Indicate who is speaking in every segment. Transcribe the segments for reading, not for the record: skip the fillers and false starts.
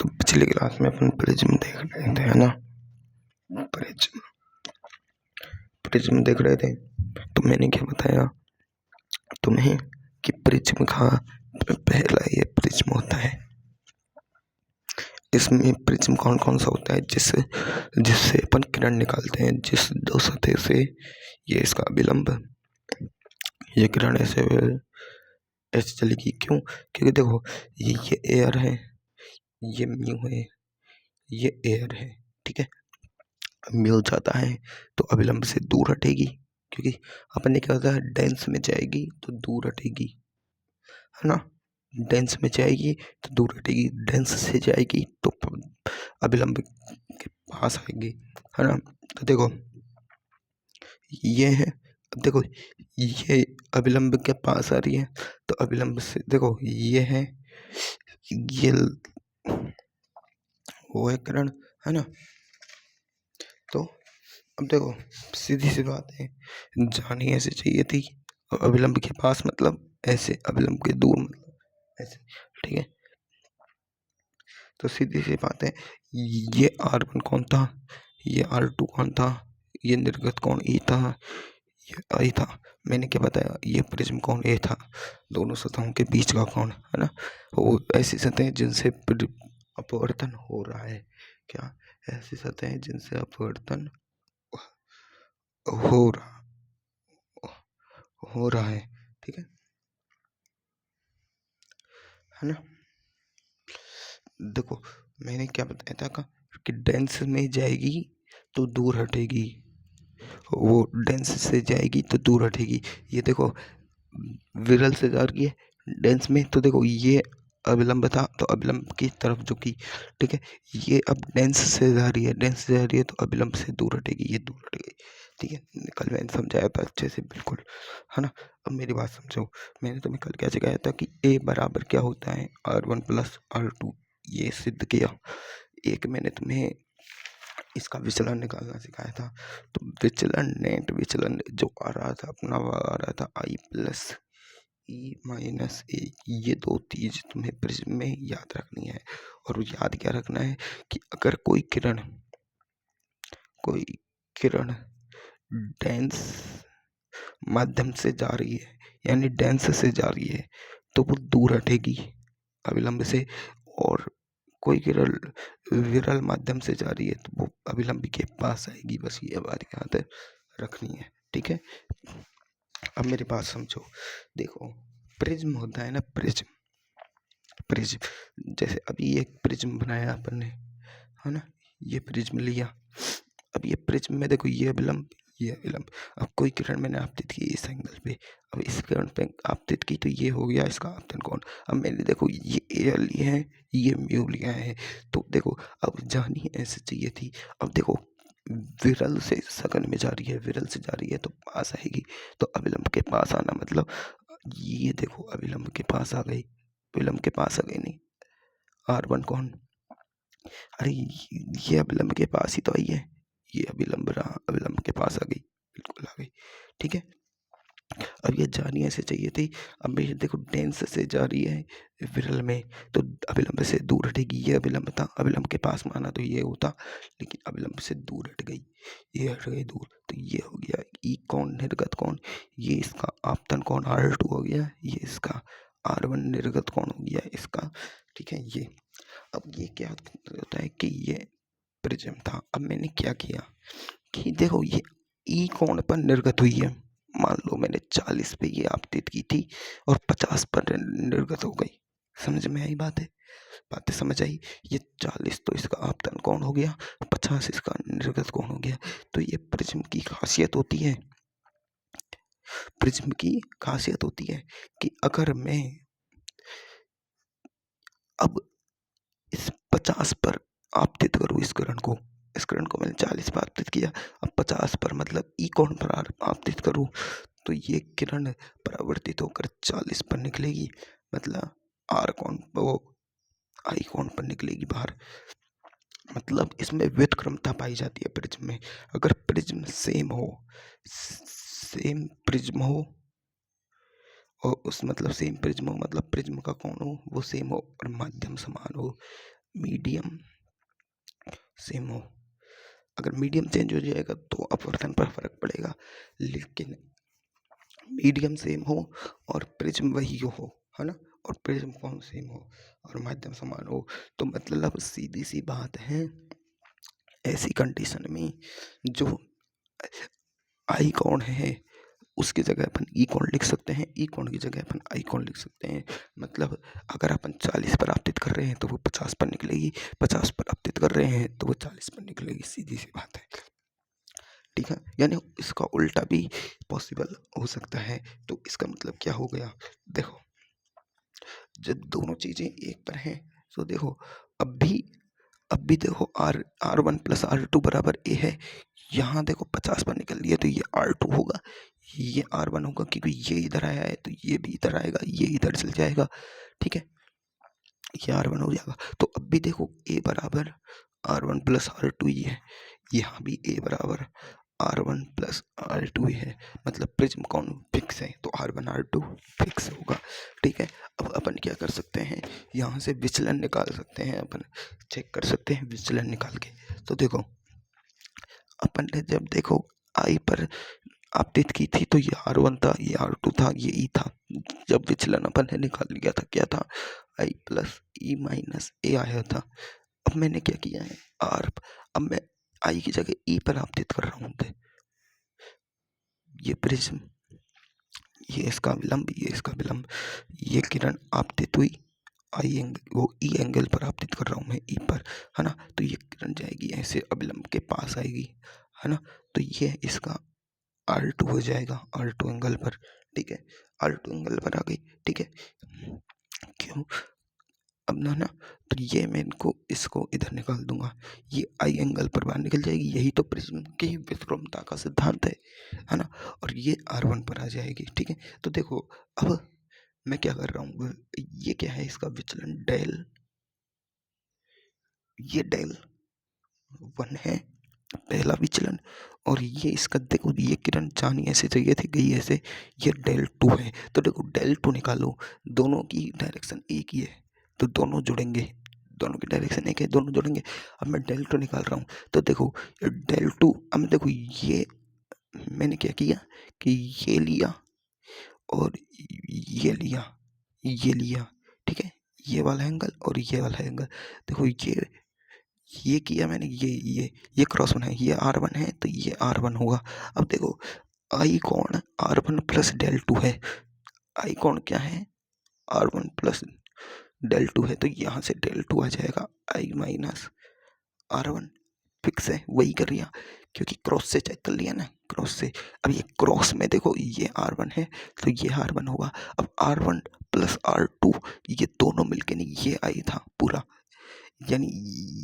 Speaker 1: तो पिछली क्लास में अपन प्रिज्म देख रहे थे, है ना। प्रिज्म प्रिज्म देख रहे थे। तो मैंने क्या बताया तुम्हें कि प्रिज्म का पहला ये प्रिज्म होता है। इसमें प्रिज्म कौन कौन सा होता है जिससे अपन किरण निकालते हैं, जिस दो सतह से ये इसका अभिलंब, ये किरण ऐसे ऐसे चलेगी। क्यों? क्योंकि देखो ये एयर है, ये म्यू है, ये एयर है, ठीक है। म्यू जाता है तो अभिलंब से दूर हटेगी, क्योंकि अपन ने क्या होता है, डेंस में जाएगी तो दूर हटेगी, है ना। डेंस में जाएगी तो दूर हटेगी, डेंस से जाएगी तो अभिलंब के पास आएगी, है ना। तो देखो ये है, अब देखो ये अभिलंब के पास आ रही है तो अभिलंब से देखो ये है, ये वो है किरण, है ना। तो अब देखो सीधी सी बात है, जानी ऐसे चाहिए थी और अभिलंब के पास मतलब ऐसे, अभिलंब के दूर मतलब ऐसे, ठीक है। तो सीधी सी बात है, ये R1 कौन था, ये R2 कौन था, ये निर्गत कौन E था, ये I था। मैंने क्या बताया, ये प्रिज्म कौन A था, दोनों सतहों के बीच का कौन, है ना। वो ऐसी सतहें जिनसे अपवर्तन हो रहा है, क्या ऐसी सतहें जिनसे अपवर्तन हो रहा है, ठीक है ना। देखो मैंने क्या बताया था कि डेंस में जाएगी तो दूर हटेगी, वो डेंस से जाएगी तो दूर हटेगी। ये देखो विरल से जा रही है डेंस में, तो देखो ये अविलंब था तो अविलंब की तरफ झुकी, ठीक है। ये अब डेंस से जा रही है, डेंस से जा रही है तो अविलंब से दूर हटेगी, ये दूर हटेगी, ठीक है। कल मैंने समझाया था अच्छे से, बिल्कुल, है ना। अब मेरी बात समझो, मैंने तुम्हें कल क्या सिखाया था कि A बराबर क्या होता है, R1 प्लस R2, ये सिद्ध किया। एक मैंने तुम्हें इसका विचलन निकालना सिखाया था, तो विचलन, नेट विचलन जो आ रहा था अपना, वो आ रहा था I plus E minus A। ये दो चीज तुम्हें प्रिज्म में याद रखनी है। और याद क्या रखना है कि अगर कोई किरण डेंस माध्यम से जा रही है, यानी डेंस से जा रही है, तो वो दूर हटेगी अविलंब से। और कोई किरण विरल माध्यम से जा रही है तो वो अविलंब के पास आएगी। बस ये बात याद रखनी है, ठीक है। अब मेरी बात समझो, देखो प्रिज्म होता है ना, प्रिज्म जैसे अभी एक प्रिज्म बनाया अपन ने, है ना। ये प्रिज्म लिया, अब ये प्रिज्म में देखो ये अविलंब, ये अविलंब। अब कोई किरण मैंने आपतित की इस एंगल पे, अब इस किरण पे आपतित की तो ये हो गया इसका आपतन कोण। अब मैंने देखो ये एयर लिया है, ये म्यू लिया है, तो देखो अब जानी ऐसे चाहिए थी। अब देखो विरल से सघन में जा रही है, विरल से जा रही है तो पास आएगी, तो अविलंब के पास आना मतलब ये देखो अविलंब के पास आ गई, विलंब के पास आ गई नहीं, R1 कौन, अरे ये अविलंब के पास ही तो आई है, ये अविलंब रहा, अविलंब के पास आ गई, बिल्कुल आ गई, ठीक है। अब ये जानी ऐसे चाहिए थी। अब ये देखो डेंस से जा रही है विरल में, तो अविलंब से दूर हटेगी, ये अविलंब था, अविलंब के पास माना तो ये होता, लेकिन अविलंब से दूर हट गई, ये हट गई दूर, तो ये हो गया ई कौन, निर्गत कौन, ये इसका आपतन कौन R2 हो गया, ये इसका R1 निर्गत कौन हो गया इसका, ठीक है। ये अब ये क्या होता है कि ये प्रिज्म था। अब मैंने क्या किया कि देखो ये ई कोण पर निर्गत हुई है, मान लो मैंने 40 पे ये आपतित की थी और 50 पर निर्गत हो गई। समझ में आई बातें समझ आई। ये 40 तो इसका आपतन कोण हो गया, 50 इसका निर्गत कोण हो गया। तो ये प्रिज्म की खासियत होती है, प्रिज्म की खासियत होती है कि अगर मैं अब इस 50 पर आपतित करूँ इस किरण को मैंने 40 पर आपतित किया, अब 50 पर मतलब ई कोण पर आपतित करूँ तो ये किरण परावर्तित होकर 40 पर निकलेगी, मतलब आर कोण, वो आई कोण पर निकलेगी बाहर। मतलब इसमें व्युत्क्रमता पाई जाती है प्रिज्म में। अगर प्रिज्म सेम प्रिज्म हो और उस मतलब सेम प्रिज्म हो मतलब प्रिज्म का कोण हो वो सेम हो और माध्यम समान हो, मीडियम सेम हो। अगर मीडियम चेंज हो जाएगा तो अपवर्तन पर फर्क पड़ेगा, लेकिन मीडियम सेम हो और प्रिज्म वही हो, है ना, और प्रिज्म कौन सेम हो और माध्यम समान हो, तो मतलब सीधी सी बात है, ऐसी कंडीशन में जो आई कौन है उसकी जगह अपन ई कौन लिख सकते हैं, ई कौन की जगह अपन आई कौन लिख सकते हैं। मतलब अगर अपन 40 पर आपतित कर रहे हैं तो वो 50 पर निकलेगी, 50 पर आपतित कर रहे हैं तो वो 40 पर निकलेगी, सीधी सी बात है, ठीक है। यानी इसका उल्टा भी पॉसिबल हो सकता है। तो इसका मतलब क्या हो गया, देखो जब दोनों चीजें एक पर हैं तो देखो अब भी देखो R1 प्लस R2 बराबर ए है। यहाँ देखो 50 पर निकल लिया तो ये R2 होगा, ये R1 होगा, क्योंकि ये इधर आया है तो ये भी इधर आएगा, ये इधर चल जाएगा, ठीक है, ये R1 हो जाएगा। तो अब भी देखो A बराबर R1 प्लस R2 ही है, यहाँ भी A बराबर R1 प्लस R2 ही है, मतलब प्रिज्म कौन फिक्स है, तो R1 R2 फिक्स होगा, ठीक है। अब अपन क्या कर सकते हैं, यहाँ से विचलन निकाल सकते हैं, अपन चेक कर सकते हैं विचलन निकाल के। तो देखो अपन ने जब देखो आई पर आपतित की थी तो ये R1 था, ये R2 था, ये E था। जब विचलन अपन ने निकाल लिया था क्या था, आई प्लस ई माइनस ए आया था। अब मैंने क्या किया है, अब मैं आई की जगह ई पर आपतित कर रहा हूँ, ये प्रिज्म, ये इसका विलंब, ये इसका विलंब, ये किरण आपतित हुई आई एंगल, वो ई एंगल पर आपतित कर रहा हूँ मैं ई पर, है ना, तो ये किरण जाएगी ऐसे अभिलंब के पास आएगी, है ना, तो ये इसका R2 हो जाएगा, R2 एंगल पर, ठीक है, R2 एंगल पर आ गई, ठीक है। क्यों, अब ना तो ये मैं इनको इसको इधर निकाल दूंगा, ये आई एंगल पर बाहर निकल जाएगी, यही तो प्रिज्म की विषुवता का सिद्धांत है ना, और ये R1 पर आ जाएगी, ठीक है। तो देखो अब मैं क्या कर रहा हूँ, ये क्या है, इसका विचलन डेल, ये डेल 1 है पहला विचलन, और ये इसका देखो ये किरण जानी ऐसे चाहिए थी, गई ऐसे, ये डेल 2 है। तो देखो डेल 2 निकालो, दोनों की डायरेक्शन एक ही है तो दोनों जुड़ेंगे, दोनों की डायरेक्शन एक है, दोनों जुड़ेंगे। अब मैं डेल 2 निकाल रहा हूँ तो देखो डेल 2, अब देखो ये मैंने क्या किया कि ये लिया और ये लिया, ये लिया, ठीक है, ये वाला एंगल और ये वाला एंगल, देखो ये किया मैंने, ये क्रॉस बनाया, ये R1 है तो ये R1 होगा। अब देखो आई कौन R1 प्लस डेल 2 है, आई कौन क्या है R1 प्लस डेल 2 है, तो यहाँ से डेल 2 आ जाएगा, आई माइनस R1 फिक्स है, वही कर लिया क्योंकि क्रॉस से चेक कर लिया ना, क्रॉस से। अब ये क्रॉस में देखो ये R1 है तो ये R1 होगा। अब R1 प्लस R2 ये दोनों मिलके नहीं, ये आई था पूरा, यानी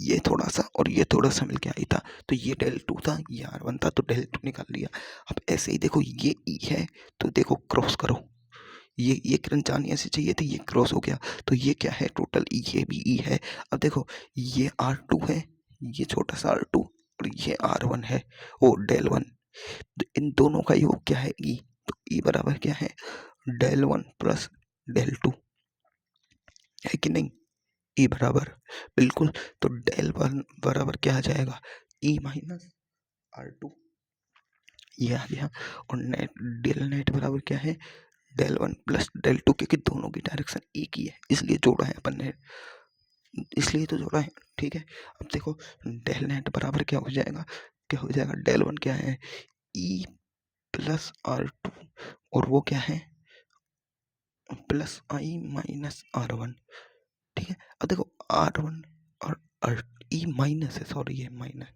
Speaker 1: ये थोड़ा सा और ये थोड़ा सा मिलके आई था, तो ये डेल 2 था, ये R1 था, तो डेल 2 निकाल लिया। अब ऐसे ही देखो ये E है तो देखो क्रॉस करो, ये किरण जानी ऐसे चाहिए थी, ये क्रॉस हो गया, तो ये क्या है टोटल ये भी E है। अब देखो ये R2 है, ये छोटा सा R2 और ये R1 है, ओ डेल 1, तो इन दोनों का योग क्या है E, तो E बराबर क्या है डेल 1 प्लस डेल 2, है कि नहीं, E बराबर बिल्कुल, तो डेल 1 बराबर क्या आ जाएगा E माइनस R2, ये आ गया, और डेल नेट बराबर क्या है डेल 1 प्लस डेल 2, क्योंकि दोनों की डायरेक्शन एक ही है इसलिए जोड़ा है अपन ने, इसलिए तो जोड़ा है, ठीक है। अब देखो डेल नेट बराबर क्या हो जाएगा, क्या हो जाएगा, डेल 1 क्या है E प्लस R2 और वो क्या है प्लस I माइनस R1, ठीक है। अब देखो R1 और E माइनस है, सॉरी ये minus,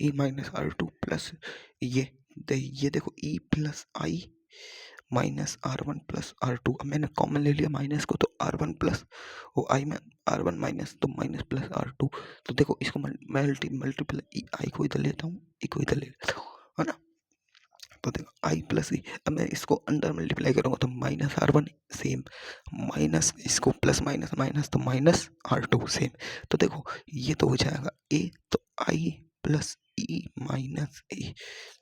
Speaker 1: E minus R2 plus ये देखो E plus I minus R1 plus R2, अब मैंने कॉमन ले लिया माइनस को, तो R1 प्लस वो I में R1 माइनस, तो माइनस प्लस R2, तो देखो इसको मल्टीपल I को इधर लेता हूँ, E को इधर ले लेता हूँ, है ना, तो देखो I प्लस ई, अब मैं इसको अंडर मल्टीप्लाई करूँगा तो माइनस R1 सेम, माइनस इसको प्लस माइनस माइनस तो माइनस R2 सेम, तो देखो ये तो हो जाएगा A, तो I प्लस ई माइनस ए,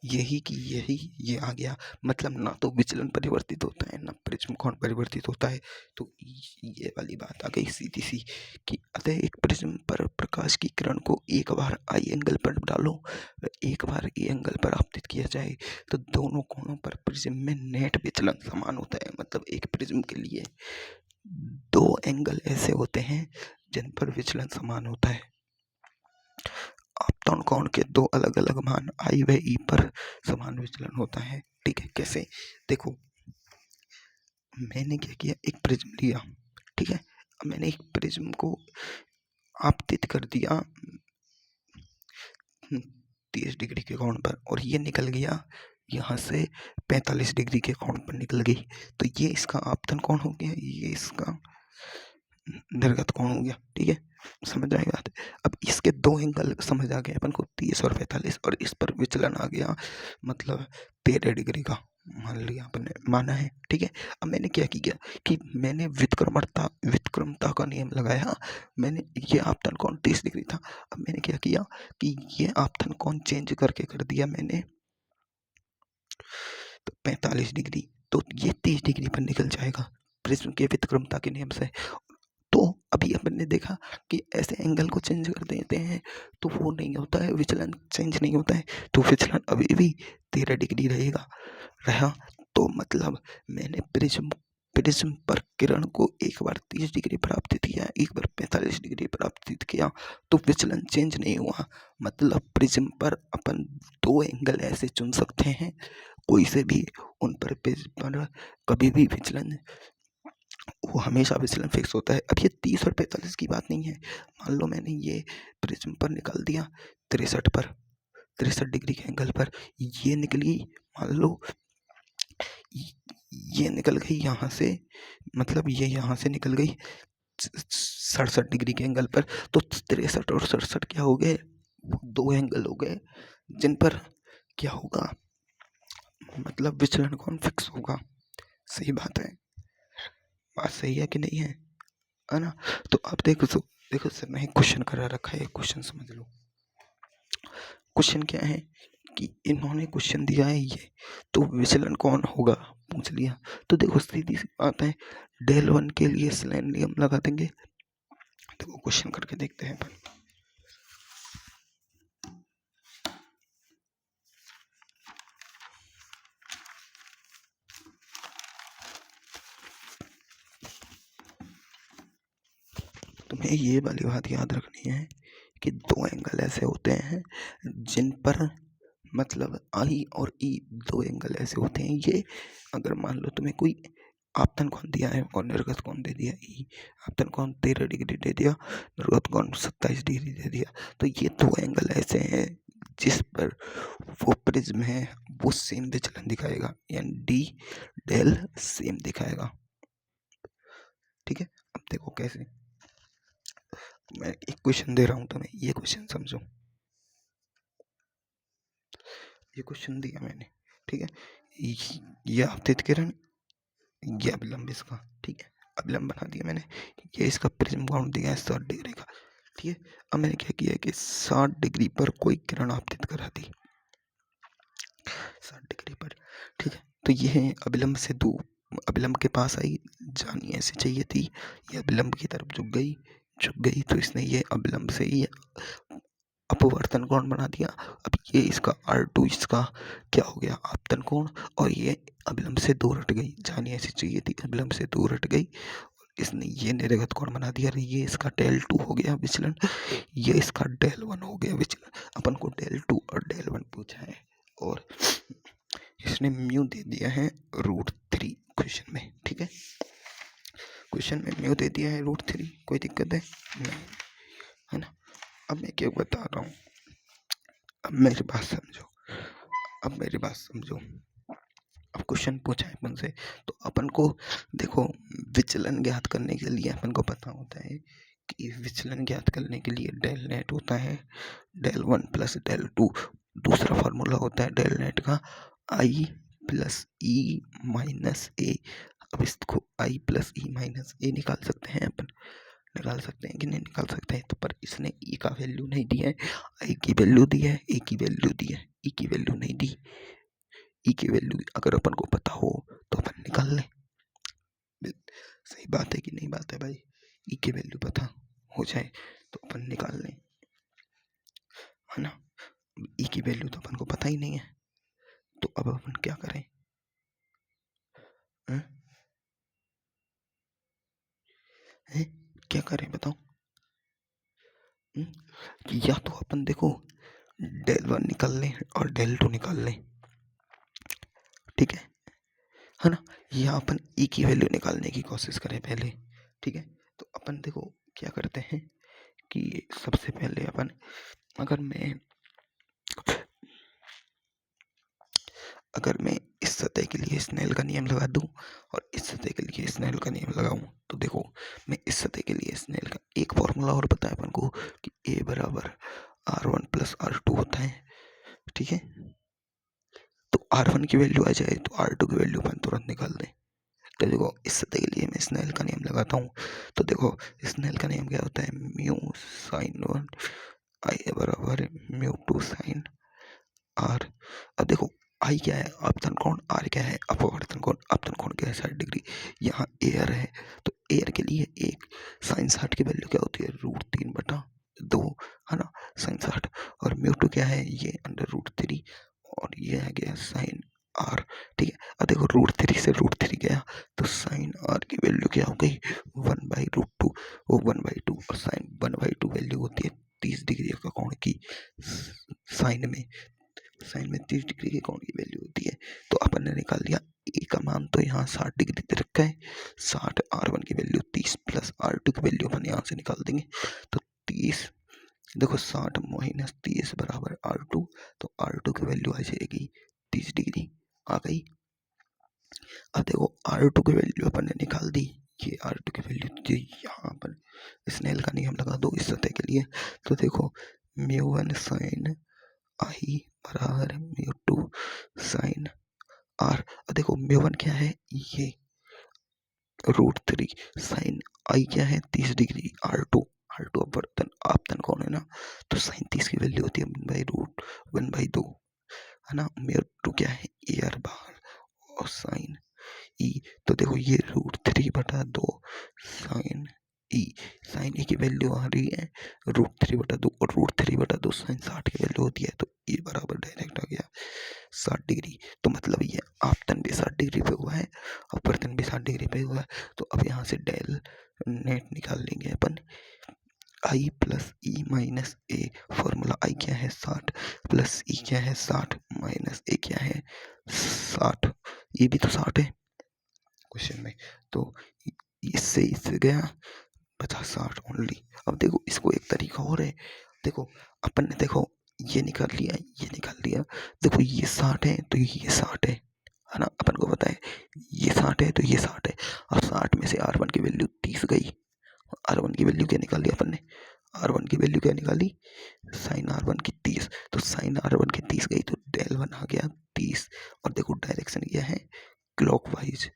Speaker 1: यही की यही ये आ गया। मतलब ना तो विचलन परिवर्तित होता है ना प्रिज्म कोण परिवर्तित होता है। तो ये वाली बात आ गई सीधी सी कि अतः एक प्रिज्म पर प्रकाश की किरण को एक बार आई एंगल पर डालो, एक बार ए एंगल पर आपतित किया जाए तो दोनों कोणों पर प्रिज्म में नेट विचलन समान होता है। मतलब एक प्रिज्म के लिए दो एंगल ऐसे होते हैं जिन पर विचलन समान होता है। आपतन कोण के दो अलग अलग मान आई व ई पर समान विचलन होता है। ठीक है, कैसे? देखो, मैंने क्या किया, एक प्रिज्म लिया, ठीक है। अब मैंने एक प्रिज्म को आपतित कर दिया 30 डिग्री के कोण पर और ये निकल गया यहाँ से 45 डिग्री के कोण पर निकल गई। तो ये इसका आपतन कोण हो गया, ये इसका निर्गत कोण हो गया। ठीक है, समझ आई बात? अब इसके दो एंगल समझ आ गए अपन को, 30 और 45, और इस पर विचलन आ गया मतलब 13 डिग्री का मान लिया अपन ने, माना है। ठीक है, अब मैंने क्या किया कि मैंने व्युत्क्रमता का नियम लगाया। मैंने ये आपतन कोण 30 डिग्री था, अब मैंने क्या किया कि ये आपतन कोण चेंज करके कर दिया मैंने तो 45 डिग्री, तो ये 30 डिग्री पर निकल जाएगा प्रिज्म के व्युत्क्रमता के नियम से। तो अभी अपन ने देखा कि ऐसे एंगल को चेंज कर देते हैं तो वो नहीं होता है, विचलन चेंज नहीं होता है, तो विचलन अभी भी 13 डिग्री रहा। तो मतलब मैंने प्रिज्म पर किरण को एक बार 30 डिग्री पर आपतित किया, एक बार 45 डिग्री पर आपतित किया, तो विचलन चेंज नहीं हुआ। मतलब प्रिज्म पर अपन दो एंगल ऐसे चुन सकते हैं कोई से भी, उन पर कभी भी विचलन, वो हमेशा विचलन फिक्स होता है। अब ये 30 और 45 की बात नहीं है। मान लो मैंने ये प्रिज्म पर निकाल दिया 63 डिग्री के एंगल पर, ये निकली, मान लो ये निकल गई यहाँ से, मतलब ये यहाँ से निकल गई 67 डिग्री के एंगल पर। तो 63 और 67 क्या हो गए, दो एंगल हो गए जिन पर क्या होगा, मतलब विचलन कोण फिक्स होगा। सही बात है, बात सही है कि नहीं है ना? तो अब देखो सर ने क्वेश्चन करा रखा है, क्वेश्चन समझ लो। क्वेश्चन क्या है कि इन्होंने क्वेश्चन दिया है ये, तो विचलन कौन होगा पूछ लिया। तो देखो सीधी सी बात है, डेल 1 के लिए स्लेन नियम लगा देंगे। देखो क्वेश्चन करके देखते हैं अपन। तुम्हें ये वाली बात याद रखनी है कि दो एंगल ऐसे होते हैं जिन पर मतलब आई और ई दो एंगल ऐसे होते हैं। ये अगर मान लो तुम्हें कोई आपतन कोण दिया है और निर्गत कोण दे दिया ई, आपतन कोण 13 डिग्री दे दिया, निर्गत कोण 27 डिग्री दे दिया, तो ये दो एंगल ऐसे हैं जिस पर वो प्रिज्म है वो सेम विचलन दिखाएगा, यानी डी डेल सेम दिखाएगा। ठीक है, अब देखो कैसे, मैं एक क्वेश्चन दे रहा हूँ तुम्हें, ये क्वेश्चन समझो। ये क्वेश्चन दिया मैंने, ठीक है, ये आपतित किरण, ये अभिलंब इसका, ठीक है, अभिलंब बना दिया मैंने। ये इसका प्रिज्म कोण दिया है 60 डिग्री का। ठीक है, अब मैंने क्या किया कि 60 डिग्री पर कोई किरण आपतित करा दी, 60 डिग्री पर। ठीक है, तो ये है अभिलंब से दूर, अभिलंब के पास आई, जानी ऐसे चाहिए थी, ये अभिलंब की तरफ झुक गई, तो इसने ये अभिलंब से ही अपवर्तन कोण बना दिया। अब ये इसका R2 इसका क्या हो गया, आपतन कोण, और ये अभिलंब से दूर हट गई, जानी ऐसी चाहिए थी, अभिलंब से दूर हट गई, इसने ये निर्गत कोण बना दिया। ये इसका डेल 2 हो गया विचलन, ये इसका डेल 1 हो गया विचलन। अपन को डेल 2 और डेल 1 पूछा है और इसने म्यू दे दिया है √3 क्वेश्चन में। ठीक है, क्वेश्चन में म्यू दे दिया है √3, कोई दिक्कत है नहीं, है ना? अब मैं क्या बता रहा हूँ, अब मेरी बात समझो, अब क्वेश्चन पूछा है अपन से, तो अपन को देखो विचलन ज्ञात करने के लिए अपन को पता होता है कि विचलन ज्ञात करने के लिए डेल नेट होता है डेल 1 प्लस डेल 2, दूसरा फार्मूला होता है डेल नेट का I प्लस ई माइनस ए। अब इसको I प्लस ई माइनस ए निकाल सकते हैं अपन, निकाल सकते हैं कि नहीं निकाल सकते हैं? तो पर इसने ई का वैल्यू नहीं दी है, आई की वैल्यू दी है, ए की वैल्यू दी है, ई की वैल्यू नहीं दी। ई की वैल्यू अगर अपन को पता हो तो अपन निकाल लें। सही बात है कि नहीं बात है भाई? ई की वैल्यू पता हो जाए तो अपन निकाल लें, है ना? ई की वैल्यू तो अपन को पता ही नहीं है, तो अब अपन क्या करें? हैं? हैं? क्या करें बताओ? या तो अपन देखो डेल वन निकाल लें और डेल टू निकाल लें, ठीक है ना? या अपन ई की वैल्यू निकालने की कोशिश करें पहले, ठीक है? तो अपन देखो क्या करते हैं कि सबसे पहले अपन अगर मैं इस सतह के लिए स्नेल का नियम लगा दूं और इस सतह के लिए स्नेल का नियम लगाऊं, तो देखो मैं इस सतह के लिए स्नेल का एक फॉर्मूला और पता है अपन को कि ए बराबर R1 प्लस R2 होता है, ठीक है? तो R1 की वैल्यू आ जाए तो R2 की वैल्यू अपन तुरंत निकाल दें। तो देखो इस सतह के लिए मैं स्नेल का नियम लगाता हूँ, तो देखो स्नेल का नियम क्या होता है? म्यू साइन वन आई बराबर म्यू टू साइन आर। अब देखो आई क्या है? अपतन कोण। आर क्या है? अपवर्तन कोण। अपतन कोण क्या है? 60 डिग्री। यहाँ एयर है तो एयर के लिए एक साइन 60 की वैल्यू क्या होती है? √3/2, है ना? साइन 60। और म्यू टू क्या है? ये √3 और ये है गया साइन आर, ठीक है? अब देखो √3 से √3 गया तो साइन आर की वैल्यू क्या हो गई? 1/√2। वो 1/2 और साइन 1/2 वैल्यू होती है 30 डिग्री का कोण की। साइन में 30 डिग्री के कोण की वैल्यू होती है। तो अपन ने निकाल लिया ए का मान, तो यहाँ 60 डिग्री दे रखा है। 60 R1 की वैल्यू 30 प्लस R2 की वैल्यू अपन यहाँ से निकाल देंगे, तो 30 देखो 60 माइनस 30 बराबर R2, तो R2 की वैल्यू आ जाएगी 30 डिग्री आ गई। अब देखो R2 की वैल्यू अपन ने निकाल दी, ये R2 की वैल्यू थी, यहाँ पर स्नेल का नियम लगा दो इस सतह के लिए, तो देखो μ1 साइन आई बराबर μ2 साइन आर। देखो μ1 क्या है? ये √3 साइन आई क्या है? 30 डिग्री। R2 अपवर्तन आपतन कोण है ना, तो साइन 30 की वैल्यू होती है 1/2, है ना? μ2 क्या है? एयर बाहर और साइन ई, तो देखो ये √3/2 साइन ई। साइन ई की वैल्यू आ रही है √3/2 और √3/2 साइन 60 की वैल्यू होती है, तो ये बराबर डायरेक्ट आ गया 60 डिग्री। तो मतलब ये आपतन भी 60 डिग्री पे हुआ है, अपवर्तन भी 60 डिग्री पे हुआ है। तो अब यहाँ से डेल नेट निकाल लेंगे अपन, I plus E minus A. Formula I क्या है? 60 प्लस ई क्या है? 60 माइनस ए क्या है? 60। ये भी तो 60 है क्वेश्चन में, तो इससे गया 50-60 ओनली। अब देखो इसको एक तरीका और है, देखो अपन ने देखो ये निकाल लिया, ये निकाल लिया, देखो ये 60 है तो ये 60 है ना? अपन को पता है ये 60 है तो ये 60 है, और 60 में से R1 की वैल्यू 30 गई। R1 की वैल्यू क्या निकाली अपन ने? R1 की वैल्यू क्या निकाली? साइन R1 की 30, तो साइन R1 की 30 गई तो डेल वन आ गया 30। और देखो डायरेक्शन क्या है? क्लॉकवाइज,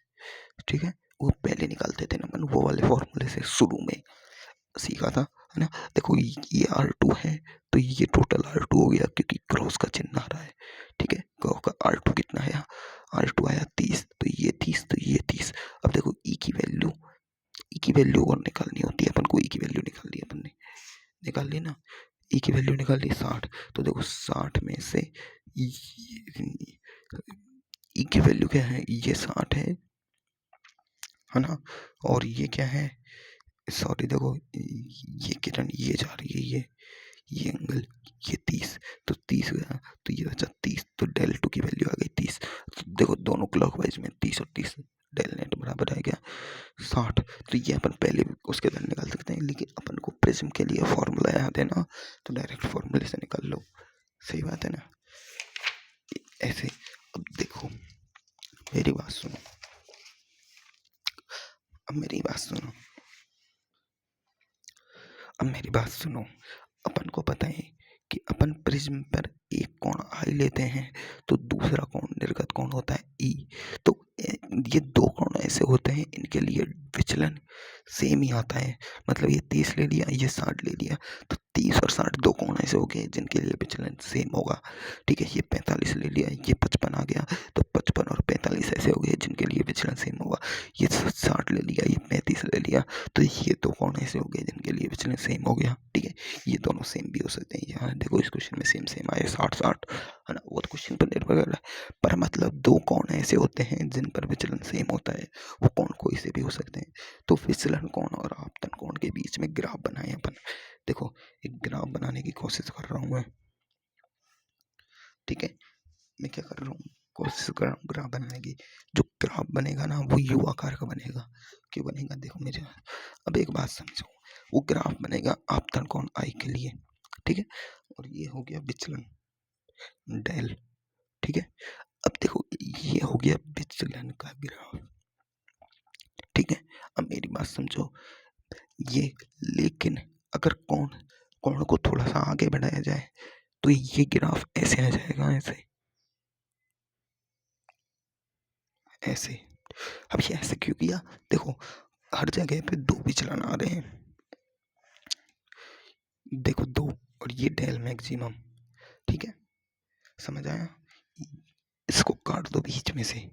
Speaker 1: ठीक है? वो पहले निकालते थे ना अपन, वो वाले फॉर्मूले से शुरू में सीखा था, है ना? देखो ये R2 है तो ये टोटल R2 हो गया, क्योंकि क्रॉस का चिन्ह आ रहा है, ठीक है? क्रॉस का R2 कितना आया? R2 आया 30, तो ये 30 तो ये 30। अब देखो ई की वैल्यू और निकालनी होती है अपन को, ई की वैल्यू निकाल ली अपन ने, निकाल ली ना? ई की वैल्यू निकाल ली 60, तो देखो 60 में से ई की वैल्यू क्या है? ये 60 है ना? और ये क्या है? सॉरी देखो ये किरण ये जा रही है, ये एंगल ये 30, तो 30 गया तो ये बचा 30, तो डेल टू की वैल्यू आ गई 30। तो देखो दोनों क्लॉकवाइज में 30 और 30, डेल नेट बराबर आ गया 60। तो ये अपन पहले भी उसके अंदर निकाल सकते हैं, लेकिन अपन को प्रिज्म के लिए फॉर्मूला याद है ना, तो डायरेक्ट फॉर्मूले से निकाल लो। सही बात है ना? ऐसे अब देखो मेरी बात सुनो, अब मेरी बात सुनो, अब मेरी बात सुनो। अपन को पता है कि अपन प्रिज्म पर एक कोण आई लेते हैं तो दूसरा कोण निर्गत कोण होता है ई। तो ये दो कोण ऐसे होते हैं, इनके लिए विचलन सेम ही आता है। मतलब ये 30 ले लिया, ये 60 ले लिया, तो 30 और 60 दो कोण ऐसे हो गए जिनके लिए विचलन सेम होगा। ठीक है, ये 45 ले लिया, ये 55 आ गया, तो 55 और 45 ऐसे हो गए जिनके लिए विचलन सेम होगा। ये 60 ले लिया, ये 35 ले लिया, तो ये दो कोण ऐसे हो गए जिनके लिए विचलन सेम हो गया। ठीक है, ये दोनों सेम भी हो सकते हैं। यहाँ देखो इस क्वेश्चन में सेम सेम आए 60-60, है ना, वो तो क्वेश्चन पर निर्भर कर रहा है। पर मतलब दो कोण ऐसे होते हैं जिन पर विचलन सेम होता है, वो कोण कोई से भी हो सकते हैं। तो विचलन कोण और आपतन कोण के बीच में ग्राफ बनाए अपन। देखो एक ग्राफ बनाने की कोशिश कर रहा हूँ मैं। ठीक है, मैं क्या कर रहा हूँ, कोशिश कर रहा हूँ ग्राफ बनाने की। जो ग्राफ बनेगा ना वो यू आकार का बनेगा। क्यों बनेगा, देखो मेरे, अब एक बात समझो, वो ग्राफ बनेगा आपतन कोण आई के लिए। ठीक है, और ये हो गया विचलन डेल। ठीक है, अब देखो ये हो गया विचलन का ग्राफ। ठीक है, अब मेरी बात समझो, ये लेकिन अगर कोण को थोड़ा सा आगे बढ़ाया जाए तो ये ग्राफ ऐसे आ जाएगा, ऐसे ऐसे। अब ये ऐसे क्यों किया, देखो हर जगह पे दो विचलन आ रहे हैं। देखो दो, और ये डेल मैक्सिमम। ठीक है, समझ आया, इसको काट दो बीच में से,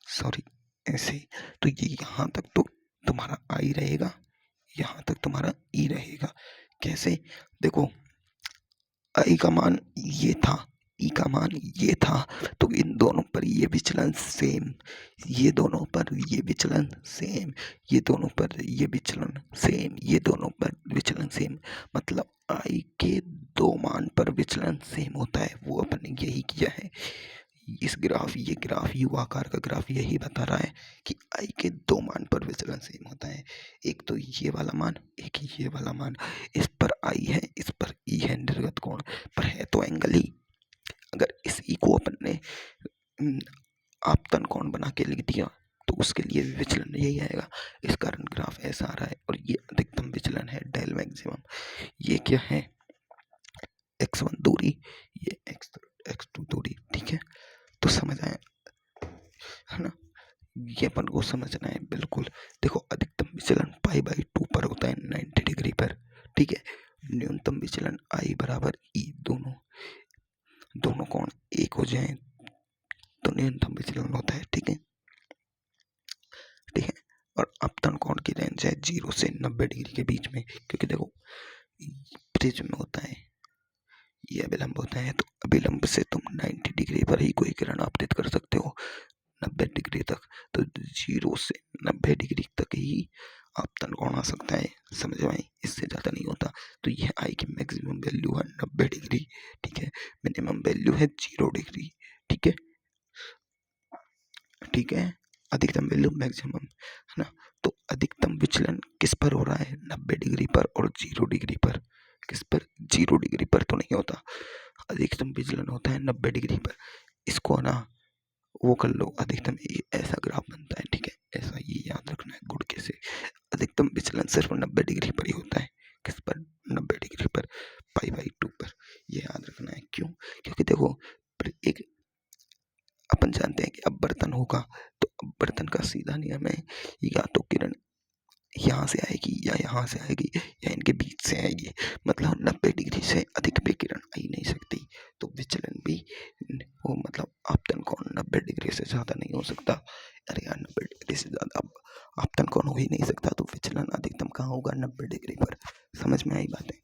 Speaker 1: सॉरी ऐसे। तो ये यहाँ तक तो तुम्हारा आई रहेगा, यहाँ तक तुम्हारा ई रहेगा। कैसे, देखो आई का मान ये था, ई का मान ये था, तो इन दोनों पर ये विचलन सेम, ये दोनों पर ये विचलन सेम, ये दोनों पर ये विचलन सेम, ये दोनों पर विचलन सेम। मतलब आई के दो मान पर विचलन सेम होता है, वो अपन ने यही किया है। इस ग्राफ, ये ग्राफ यू आकार का ग्राफ यही बता रहा है कि आई के दो मान पर विचलन सेम होता है। एक तो ये वाला मान, एक ये वाला मान। इस पर आई है, इस पर ई है, निर्गत कोण पर है तो एंगल ही। अगर इस ई को अपन ने आपतन कोण बना के लिख दिया तो उसके लिए भी विचलन यही आएगा। इस कारण ग्राफ ऐसा आ रहा है। और ये अधिकतम विचलन है डेल मैक्सिमम। ये क्या है, x1 दूरी, ये x2 दूरी। ठीक है, तो समझ आए, है ना, ये अपन को समझना है बिल्कुल। देखो अधिकतम विचलन π/2 पर होता है 90 डिग्री पर। ठीक है, न्यूनतम विचलन I बराबर E, दोनों कोण एक हो जाए तो न्यूनतम विचलन होता है। ठीक है, ठीक है, और अपतन कोण की रेंज है 0 से 90 डिग्री के बीच में। क्योंकि देखो प्रिज्म में होता है, ये अभिलंब होता है, तो अभिलंब से तुम 90 डिग्री पर ही कोई किरण आपतित कर सकते हो, 90 डिग्री तक। तो 0 से 90 डिग्री तक ही आपतन कोण आ सकता है, समझ में आई, इससे ज़्यादा नहीं होता। तो यह आई की मैक्सिमम वैल्यू है 90 डिग्री। ठीक है, मिनिमम वैल्यू है 0 डिग्री। ठीक है, ठीक है, अधिकतम वैल्यू मैक्सिमम, है ना। तो अधिकतम विचलन किस पर हो रहा है, 90 डिग्री पर और 0 डिग्री पर। किस पर, 0 डिग्री पर तो नहीं होता, अधिकतम विचलन होता है 90 डिग्री पर। इसको ना वो कर लो, अधिकतम ये ऐसा ग्राफ बनता है। ठीक है, ऐसा ये याद रखना है गुड़ के से। अधिकतम विचलन सिर्फ 90 डिग्री पर ही होता है। किस पर, 90 डिग्री पर, π/2 पर। ये याद रखना है। क्यों, क्योंकि देखो एक अपन जानते हैं कि अपवर्तन होगा, तो अपवर्तन का सीधा नियम है, या तो किरण यहाँ से आएगी या यहाँ से आएगी या इनके बीच से आएगी। मतलब 90 डिग्री से अधिक भी किरण आ ही नहीं सकती। तो विचलन भी वो, मतलब आपतन कोण 90 डिग्री से ज़्यादा नहीं हो सकता। अरे यार 90 डिग्री से ज़्यादा आपतन कोण हो ही नहीं सकता, तो विचलन अधिकतम कहाँ होगा, 90 डिग्री पर। समझ में आई बातें।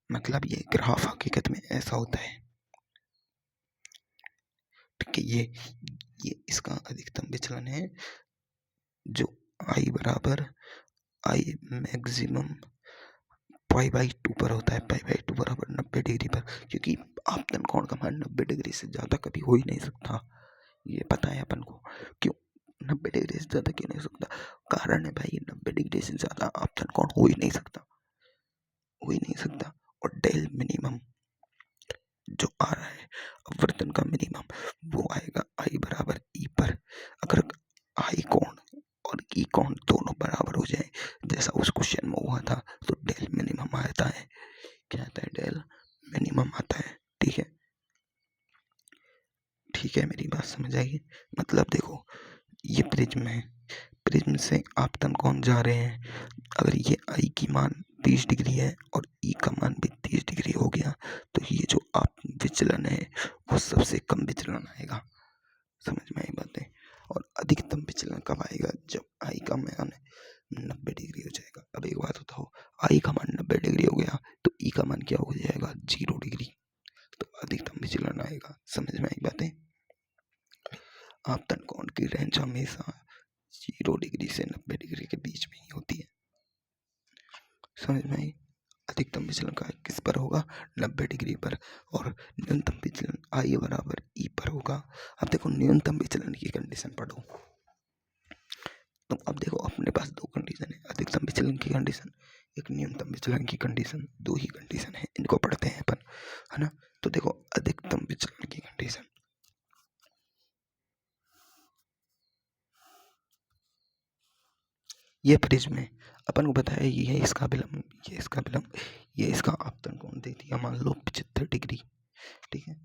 Speaker 1: मतलब ये ग्राफ हकीकत में ऐसा होता है। ठीक है, ये इसका अधिकतम विचलन है, जो आई बराबर आई मैक्सिमम π/2 पर होता है। π/2 बराबर 90 डिग्री पर, क्योंकि आपतन कोण का मान 90 डिग्री से ज़्यादा कभी हो ही नहीं सकता, ये पता है अपन को। क्यों 90 डिग्री से ज़्यादा क्यों नहीं हो सकता, कारण है भाई 90 डिग्री से ज़्यादा आपतन कोण हो ही नहीं सकता, हो ही नहीं सकता। और डेल मिनिमम जो आ रहा है, अपवर्तन का मिनिमम, वो आएगा आई बराबर ई पर। अगर आई कोण और ई कौन दोनों बराबर हो जाए, जैसा उस क्वेश्चन में हुआ था, तो डेल मिनिमम आता है। क्या आता है? डेल मिनिमम आता है। ठीक है, ठीक है, मेरी बात समझ आई? मतलब देखो, ये प्रिज्म है, प्रिज्म से आपतन कोण जा रहे हैं। अगर ये आई की मान 30 डिग्री है और ई का मान भी 30 डिग्री हो गया, तो ये जो आप विचलन है वो सबसे कम विचलन आएगा। समझ में आई बातें? और अधिकतम विचलन कब आएगा? जब आई का मान 90 डिग्री हो जाएगा। अब एक बात बताओ, आई का मान 90 डिग्री हो गया तो ई का मान क्या हो जाएगा? 0 डिग्री। तो अधिकतम विचलन आएगा। समझ में आई बातें? आपतन कोण की रेंज हमेशा 0 डिग्री से 90 डिग्री के बीच में ही होती है। समझ में आई? अधिकतम विचलन का किस पर होगा? 90 डिग्री पर। और न्यूनतम विचलन आई बराबर ई पर होगा। अब देखो, न्यूनतम विचलन की कंडीशन पढ़ो। तो अब देखो, अपने पास दो कंडीशन है, अधिकतम विचलन की कंडीशन, एक न्यूनतम विचलन की कंडीशन। दो ही कंडीशन है, इनको पढ़ते हैं अपन, है ना? तो देखो, अधिकतम विचलन की कंडीशन, ये प्रिज्म में अपन को बताया ये है इसका विलंब, ये इसका विलंब, ये इसका आपतन कोण दे दिया मान लो 75 डिग्री। ठीक है,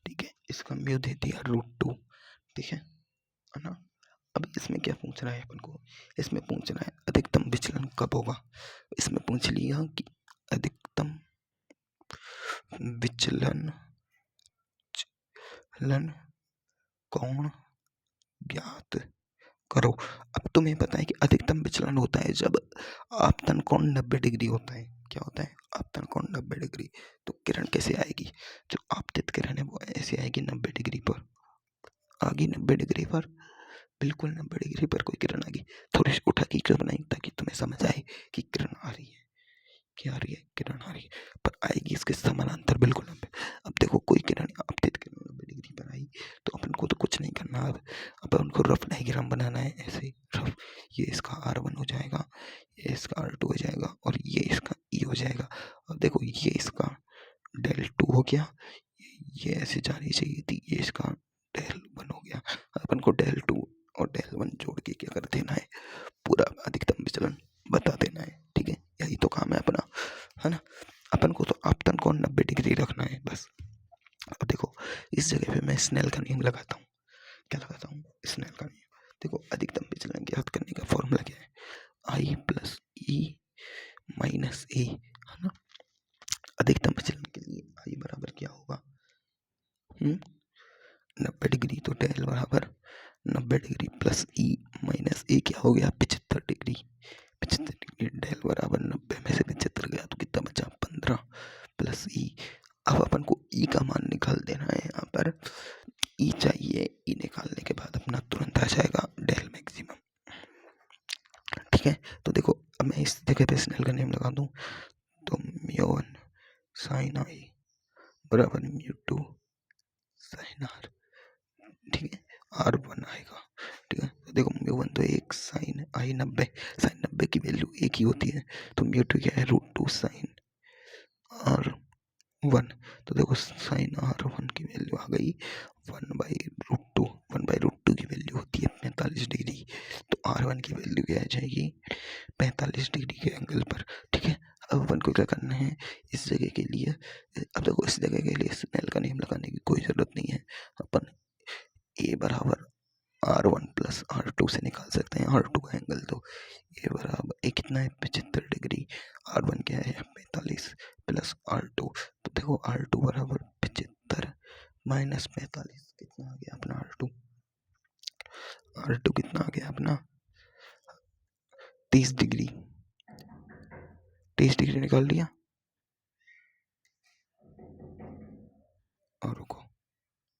Speaker 1: ठीक है, इसका म्यू दे दिया √2। ठीक है ना? अब इसमें क्या पूछ रहा है अपन को? इसमें पूछ रहा है अधिकतम विचलन कब होगा। इसमें पूछ लिया कि अधिकतम विचलन कोण ज्ञात करो। अब तुम्हें पता है कि अधिकतम विचलन होता है जब आपतन कोण 90 डिग्री होता है। क्या होता है? आपतन कोण 90 डिग्री। तो किरण कैसे आएगी? जो आपतित किरण है वो ऐसे आएगी 90 डिग्री पर। आ गई 90 डिग्री पर, बिल्कुल 90 डिग्री पर कोई किरण आ गई। थोड़ी सी उठा के क्यों बनाई? ताकि तुम्हें समझ आए कि किरण आ रही है। क्या आ रही है? किरण आ रही है, पर आएगी इसके समानांतर बिल्कुल 90। अब देखो, कोई किरण आपतित किरण 90 डिग्री पर आई तो अपन को तो कुछ नहीं करना। अब उनको रफ डायग्राम बनाना है, ऐसे ही रफ। ये इसका R1 हो जाएगा, ये इसका R2 हो जाएगा और ये इसका E हो जाएगा। अब देखो, ये इसका डेल 2 हो गया, ये ऐसे जानी चाहिए थी, ये इसका डेल 1 हो गया। अपन को डेल 2 और डेल 1 जोड़ के क्या कर देना है? पूरा अधिकतम विचलन बता देना है। ठीक है, यही तो काम है अपना, है ना? अपन को तो आपतन कोण 90 डिग्री रखना है बस। अब देखो, इस जगह पे मैं स्नेल का नियम लगाता हूँ। क्या लगाता हूँ? स्नेल का नियम। देखो, अधिकतम विचलन ज्ञात करने का फॉर्मूला क्या है? आई प्लस ई माइनस ए, है ना? अधिकतम विचलन के लिए आई बराबर क्या होगा? 90 डिग्री, तो डेल बराबर 90 डिग्री प्लस ई माइनस ए क्या हो गया? 75 डिग्री। 75 डिग्री, डेल बराबर 90 में से 75 गया तो कितना बचा? 15 प्लस ई। अब अपन को ई का मान निकाल देना है। यहाँ पर ई चाहिए, ई निकालने के बाद अपना तुरंत आ जाएगा डेल मैक्सिमम। ठीक है, तो देखो, अब मैं इस जगह पे स्नेल का नियम लगा दूं तो म्यू1 साइन आई बराबर म्यू2 साइन आर। ठीक है, R1 आएगा। ठीक है, तो देखो, म्यू1 तो एक साइन आई 90, साइन 90 की वैल्यू एक ही होती है, तो म्यू2 क्या है? √2 साइन R1। तो देखो, साइन R1 की वैल्यू आ गई 1/√2। 1/√2 की वैल्यू होती है 45 डिग्री, तो R1 की वैल्यू क्या आ जाएगी? 45 डिग्री के एंगल पर। ठीक है, अब अपन को क्या करना है इस जगह के लिए? अब देखो, इस जगह के लिए स्नेल का नियम लगाने की कोई जरूरत नहीं है। अपन ए बराबर R1 प्लस R2 से निकाल सकते हैं। R2 का एंगल तो ए बराबर ए कितना है? 75 डिग्री। R1 क्या है? 45 प्लस R2। तो देखो, R2 बराबर 75 माइनस 45 कितना आ गया अपना? R2 कितना आ गया अपना? 30 डिग्री। 30 डिग्री निकाल लिया।